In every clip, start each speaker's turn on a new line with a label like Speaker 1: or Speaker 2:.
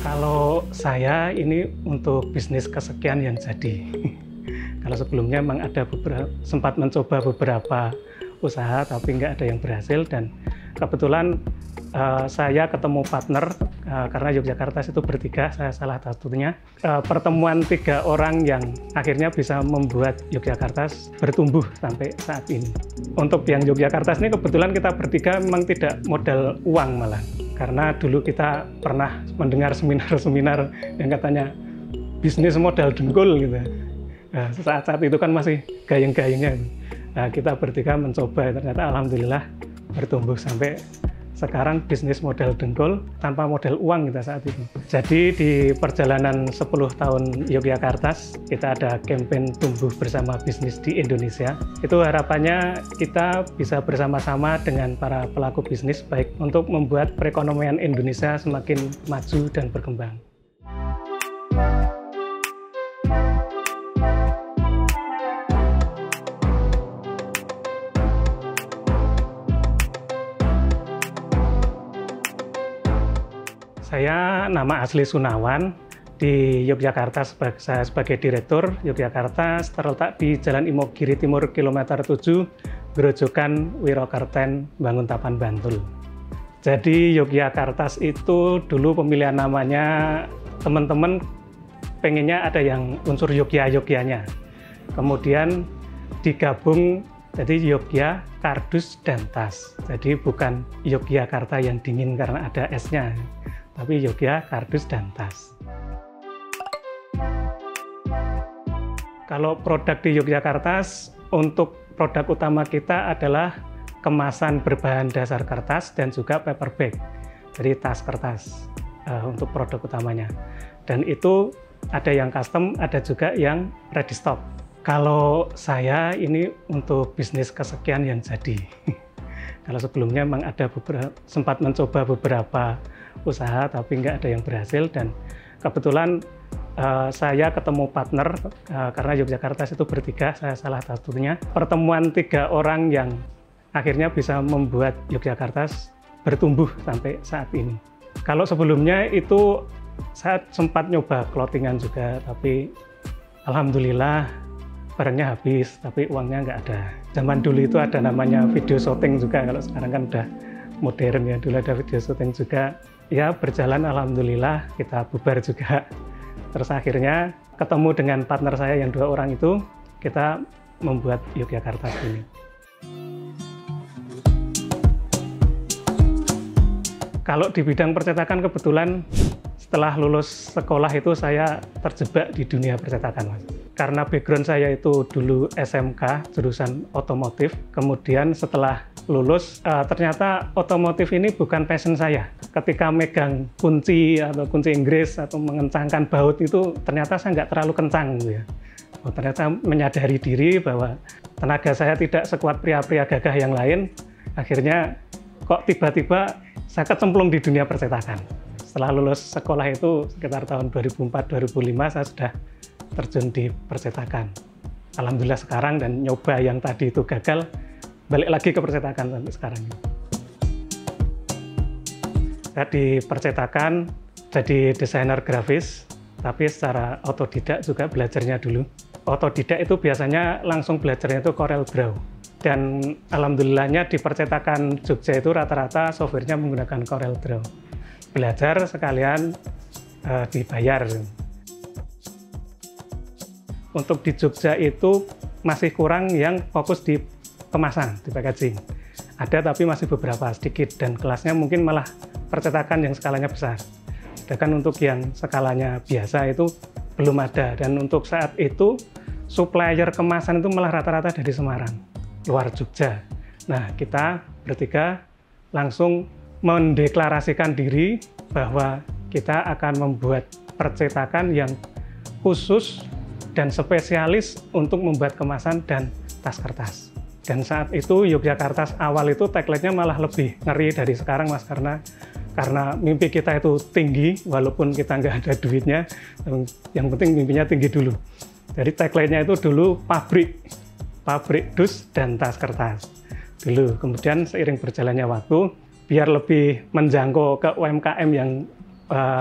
Speaker 1: Kalau saya ini untuk bisnis kesekian yang jadi. Kalau sebelumnya memang ada sempat mencoba beberapa usaha tapi nggak ada yang berhasil, dan kebetulan saya ketemu partner karena Yogyakarta itu bertiga, saya salah satunya. Pertemuan 3 orang yang akhirnya bisa membuat Yogyakarta bertumbuh sampai saat ini. Untuk yang Yogyakarta ini kebetulan kita bertiga memang tidak modal uang malah. Karena dulu kita pernah mendengar seminar-seminar yang katanya bisnis modal dengkul gitu. Nah, saat-saat itu kan masih gayeng-gayengnya. Nah, kita bertiga mencoba, ternyata alhamdulillah bertumbuh sampai sekarang bisnis modal dengkul tanpa modal uang kita saat itu. Jadi di perjalanan 10 tahun Yogyakarta, kita ada campaign tumbuh bersama bisnis di Indonesia. Itu harapannya kita bisa bersama-sama dengan para pelaku bisnis baik untuk membuat perekonomian Indonesia semakin maju dan berkembang. Saya nama asli Sunawan, di Yogyakarta saya sebagai direktur. Yogyakarta terletak di Jalan Imogiri Timur kilometer 7, Grojogan, Wirokerten, Banguntapan, Bantul. Jadi Yogyakarta itu dulu pemilihan namanya teman-teman pengennya ada yang unsur Yogya-Yogyanya. Kemudian digabung jadi Yogya, Kardus, dan Tas. Jadi bukan Yogyakarta yang dingin karena ada S-nya. Tapi Yogya, Kardus, dan Tas. Kalau produk di Yogyakarta, untuk produk utama kita adalah kemasan berbahan dasar kertas dan juga paper bag. Jadi tas kertas untuk produk utamanya. Dan itu ada yang custom, ada juga yang ready stock. Kalau saya ini untuk bisnis kesekian yang jadi. Kalau sebelumnya memang ada sempat mencoba beberapa usaha tapi nggak ada yang berhasil, dan kebetulan saya ketemu partner karena Yogyakarta itu bertiga, saya salah satunya. Pertemuan 3 orang yang akhirnya bisa membuat Yogyakarta bertumbuh sampai saat ini. Kalau sebelumnya itu saya sempat nyoba clothingan juga, tapi alhamdulillah barangnya habis, tapi uangnya nggak ada. Zaman dulu itu ada namanya video shooting juga, kalau sekarang kan udah modern ya, dulu ada video shooting juga. Ya berjalan alhamdulillah, kita bubar juga. Terus akhirnya ketemu dengan partner saya yang 2 orang itu, kita membuat Yogyakarta ini. Kalau di bidang percetakan kebetulan setelah lulus sekolah itu saya terjebak di dunia percetakan, Mas. Karena background saya itu dulu SMK, jurusan otomotif. Kemudian setelah lulus, ternyata otomotif ini bukan passion saya. Ketika megang kunci atau kunci Inggris atau mengencangkan baut itu, ternyata saya nggak terlalu kencang gitu ya. Ternyata menyadari diri bahwa tenaga saya tidak sekuat pria-pria gagah yang lain. Akhirnya kok tiba-tiba saya kecemplung di dunia percetakan. Setelah lulus sekolah itu sekitar tahun 2004-2005 saya sudah terjun di percetakan. Alhamdulillah sekarang, dan nyoba yang tadi itu gagal, balik lagi ke percetakan sampai sekarang. Saya di percetakan jadi desainer grafis, tapi secara otodidak juga belajarnya dulu. Otodidak itu biasanya langsung belajarnya itu Corel Draw. Dan alhamdulillahnya di percetakan Jogja itu rata-rata softwarenya menggunakan Corel Draw. Belajar sekalian dibayar. Untuk di Jogja itu masih kurang yang fokus di kemasan, di packaging. Ada tapi masih beberapa sedikit, dan kelasnya mungkin malah percetakan yang skalanya besar. Sedangkan untuk yang skalanya biasa itu belum ada, dan untuk saat itu supplier kemasan itu malah rata-rata dari Semarang, luar Jogja. Nah, kita bertiga langsung mendeklarasikan diri bahwa kita akan membuat percetakan yang khusus dan spesialis untuk membuat kemasan dan tas kertas. Dan saat itu Yogyakarta awal itu tagline-nya malah lebih ngeri dari sekarang, Mas, karena mimpi kita itu tinggi, walaupun kita nggak ada duitnya, yang penting mimpinya tinggi dulu. Jadi tagline-nya itu dulu pabrik dus dan tas kertas dulu. Kemudian seiring berjalannya waktu, biar lebih menjangkau ke UMKM yang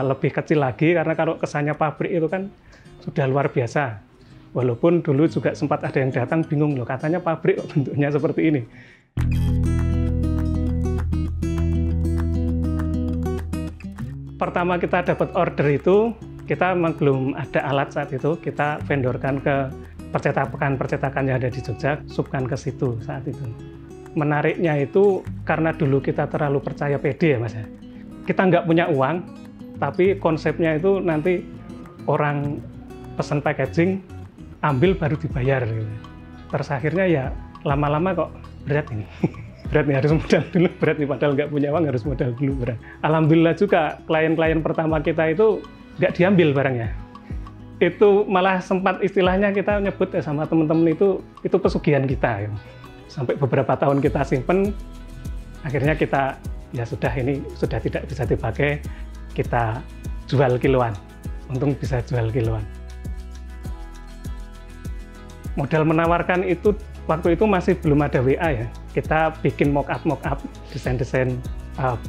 Speaker 1: lebih kecil lagi, karena kalau kesannya pabrik itu kan sudah luar biasa. Walaupun dulu juga sempat ada yang datang bingung, loh katanya pabrik kok bentuknya seperti ini. Pertama kita dapat order itu, kita memang belum ada alat saat itu, kita vendorkan ke percetakan yang ada di Jogja, subkan ke situ saat itu. Menariknya itu karena dulu kita terlalu percaya pede ya Mas ya. Kita nggak punya uang, tapi konsepnya itu nanti orang pesan packaging, ambil baru dibayar. Gitu. Terus akhirnya ya lama-lama kok berat ini. Berat nih, harus modal dulu, berat nih, padahal nggak punya uang harus modal dulu, berat. Alhamdulillah juga klien-klien pertama kita itu nggak diambil barangnya. Itu malah sempat istilahnya kita nyebut ya sama teman-teman itu pesugihan kita. Ya. Sampai beberapa tahun kita simpen, akhirnya kita ya sudah ini sudah tidak bisa dipakai, kita jual kiloan. Untung bisa jual kiloan. Modal menawarkan itu waktu itu masih belum ada WA ya. Kita bikin mock up, desain-desain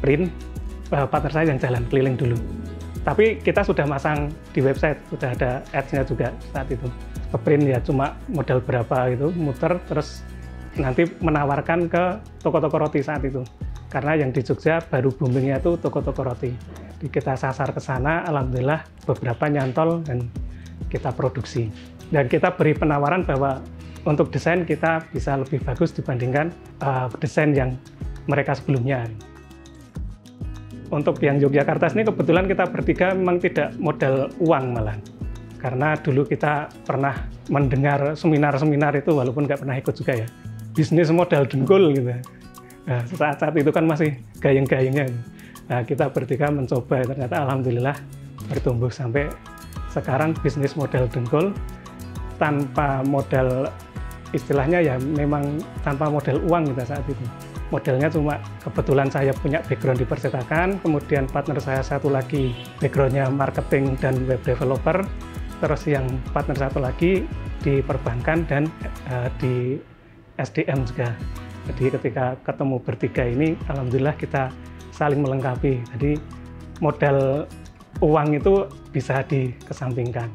Speaker 1: print, partner saya yang jalan keliling dulu. Tapi kita sudah masang di website, sudah ada ads-nya juga saat itu. Print ya cuma modal berapa gitu, muter terus nanti menawarkan ke toko-toko roti saat itu. Karena yang di Jogja baru boomingnya itu toko-toko roti. Jadi kita sasar ke sana, alhamdulillah beberapa nyantol dan kita produksi. Dan kita beri penawaran bahwa untuk desain kita bisa lebih bagus dibandingkan desain yang mereka sebelumnya. Untuk yang Yogyakarta ini kebetulan kita bertiga memang tidak modal uang malah. Karena dulu kita pernah mendengar seminar-seminar itu walaupun nggak pernah ikut juga ya. Bisnis modal dengkul gitu. Nah, saat itu kan masih gayeng-gayengnya. Nah, kita bertiga mencoba, ternyata alhamdulillah bertumbuh sampai sekarang bisnis modal dengkul tanpa modal istilahnya ya memang tanpa modal uang kita saat itu. Modelnya cuma kebetulan saya punya background di percetakan, kemudian partner saya satu lagi backgroundnya marketing dan web developer, terus yang partner satu lagi di perbankan dan di SDM juga. Jadi ketika ketemu bertiga ini, alhamdulillah kita saling melengkapi. Jadi modal uang itu bisa dikesampingkan.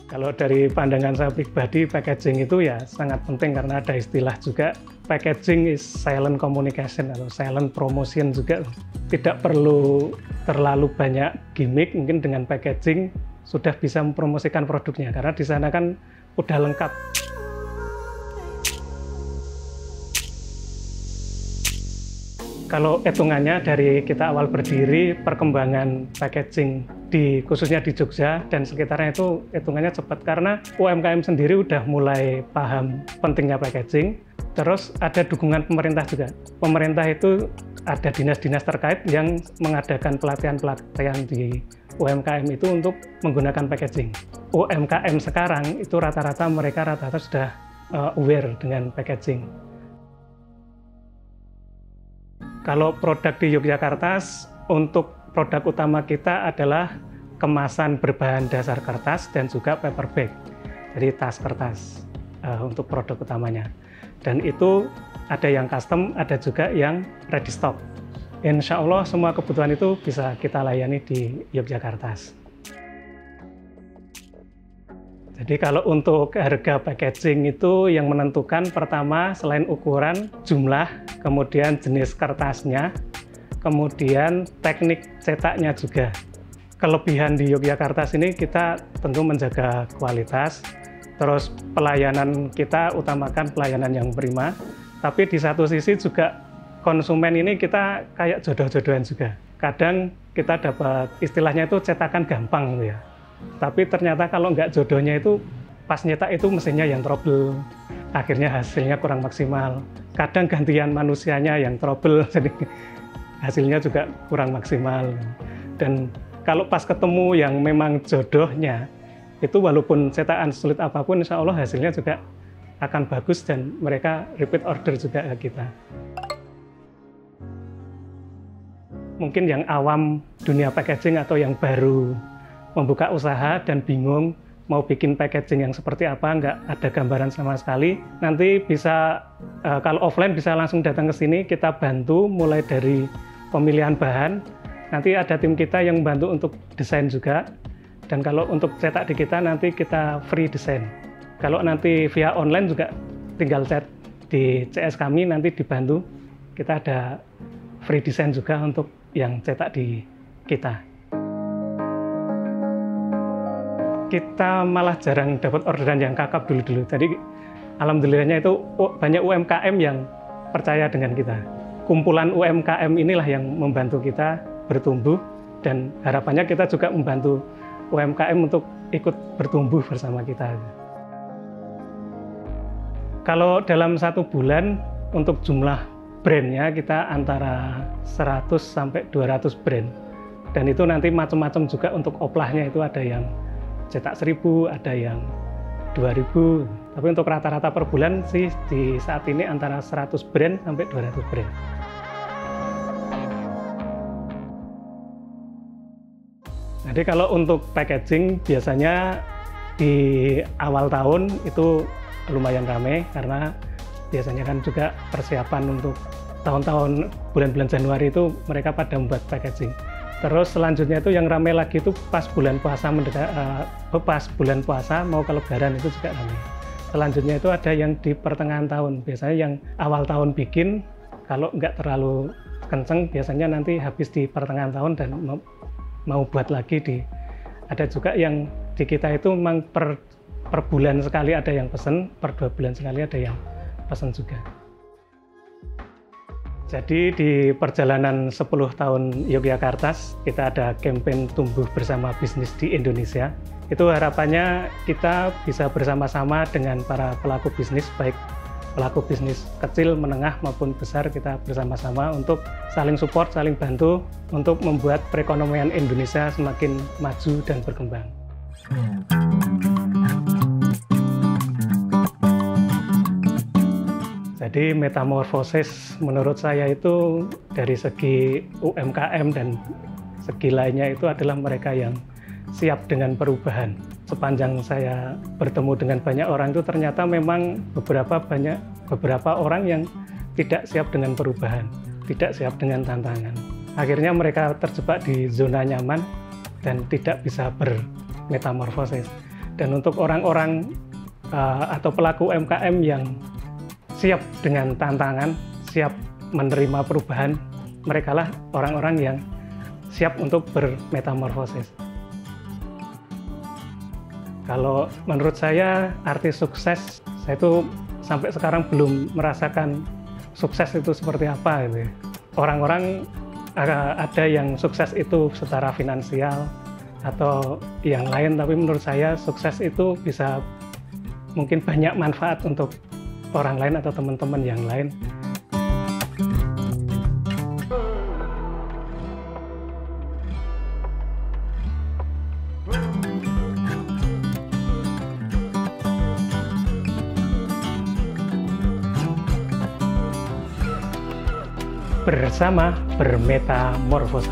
Speaker 1: Kalau dari pandangan saya pribadi, packaging itu ya sangat penting karena ada istilah juga, packaging is silent communication atau silent promotion juga. Tidak perlu terlalu banyak gimmick, mungkin dengan packaging sudah bisa mempromosikan produknya, karena di sana kan udah lengkap. Kalau hitungannya dari kita awal berdiri, perkembangan packaging khususnya di Jogja dan sekitarnya itu hitungannya cepat karena UMKM sendiri udah mulai paham pentingnya packaging. Terus ada dukungan pemerintah juga. Pemerintah itu ada dinas-dinas terkait yang mengadakan pelatihan-pelatihan di UMKM itu untuk menggunakan packaging. UMKM sekarang itu rata-rata sudah aware dengan packaging. Kalau produk di Yogyakarta, untuk produk utama kita adalah kemasan berbahan dasar kertas dan juga paper bag. Jadi tas kertas untuk produk utamanya. Dan itu ada yang custom, ada juga yang ready stock. Insya Allah semua kebutuhan itu bisa kita layani di Yogyakarta. Jadi kalau untuk harga packaging itu yang menentukan pertama selain ukuran, jumlah, kemudian jenis kertasnya, kemudian teknik cetaknya juga. Kelebihan di Yogyakarta ini kita tentu menjaga kualitas, terus pelayanan kita utamakan pelayanan yang prima, tapi di satu sisi juga konsumen ini kita kayak jodoh-jodohan juga. Kadang kita dapat istilahnya itu cetakan gampang ya. Tapi ternyata kalau nggak jodohnya itu pas nyetak itu mesinnya yang trouble, akhirnya hasilnya kurang maksimal. Kadang gantian manusianya yang trouble, jadi hasilnya juga kurang maksimal. Dan kalau pas ketemu yang memang jodohnya, itu walaupun cetakan sulit apapun, insya Allah hasilnya juga akan bagus dan mereka repeat order juga ke kita. Mungkin yang awam dunia packaging atau yang baru membuka usaha dan bingung mau bikin packaging yang seperti apa, nggak ada gambaran sama sekali, nanti bisa kalau offline bisa langsung datang ke sini, kita bantu mulai dari pemilihan bahan nanti ada tim kita yang membantu untuk desain juga. Dan kalau untuk cetak di kita nanti kita free desain. Kalau nanti via online juga tinggal chat di CS kami, nanti dibantu. Kita ada free desain juga untuk yang cetak di kita. Kita malah jarang dapat orderan yang kakap dulu-dulu. Jadi alhamdulillahnya itu banyak UMKM yang percaya dengan kita. Kumpulan UMKM inilah yang membantu kita bertumbuh, dan harapannya kita juga membantu UMKM untuk ikut bertumbuh bersama kita. Kalau dalam 1 bulan untuk jumlah brandnya kita antara 100 sampai 200 brand. Dan itu nanti macam-macam juga untuk oplahnya, itu ada yang cetak 1000, ada yang 2000. Tapi untuk rata-rata per bulan sih di saat ini antara 100 brand sampai 200 brand. Jadi kalau untuk packaging biasanya di awal tahun itu lumayan ramai, karena biasanya kan juga persiapan untuk tahun-tahun bulan-bulan Januari itu mereka pada membuat packaging. Terus selanjutnya itu yang ramai lagi itu pas bulan puasa mau ke Lebaran itu juga ramai. Selanjutnya itu ada yang di pertengahan tahun, biasanya yang awal tahun bikin, kalau nggak terlalu kenceng biasanya nanti habis di pertengahan tahun dan mau buat lagi ada juga yang di kita itu memang per bulan sekali ada yang pesen, per 2 bulan sekali ada yang pesen juga. Jadi di perjalanan 10 tahun Yogyakartas, kita ada campaign tumbuh bersama bisnis di Indonesia. Itu harapannya kita bisa bersama-sama dengan para pelaku bisnis, baik pelaku bisnis kecil, menengah maupun besar, kita bersama-sama untuk saling support, saling bantu untuk membuat perekonomian Indonesia semakin maju dan berkembang. Jadi metamorfosis menurut saya itu dari segi UMKM dan segi lainnya itu adalah mereka yang siap dengan perubahan. Sepanjang saya bertemu dengan banyak orang itu ternyata memang beberapa orang yang tidak siap dengan perubahan, tidak siap dengan tantangan. Akhirnya mereka terjebak di zona nyaman dan tidak bisa bermetamorfosis. Dan untuk orang-orang atau pelaku UMKM yang siap dengan tantangan, siap menerima perubahan, merekalah orang-orang yang siap untuk bermetamorfosis. Kalau menurut saya arti sukses, saya itu sampai sekarang belum merasakan sukses itu seperti apa gitu ya. Orang-orang ada yang sukses itu secara finansial atau yang lain, tapi menurut saya sukses itu bisa mungkin banyak manfaat untuk orang lain atau teman-teman yang lain. Bersama bermetamorfosa.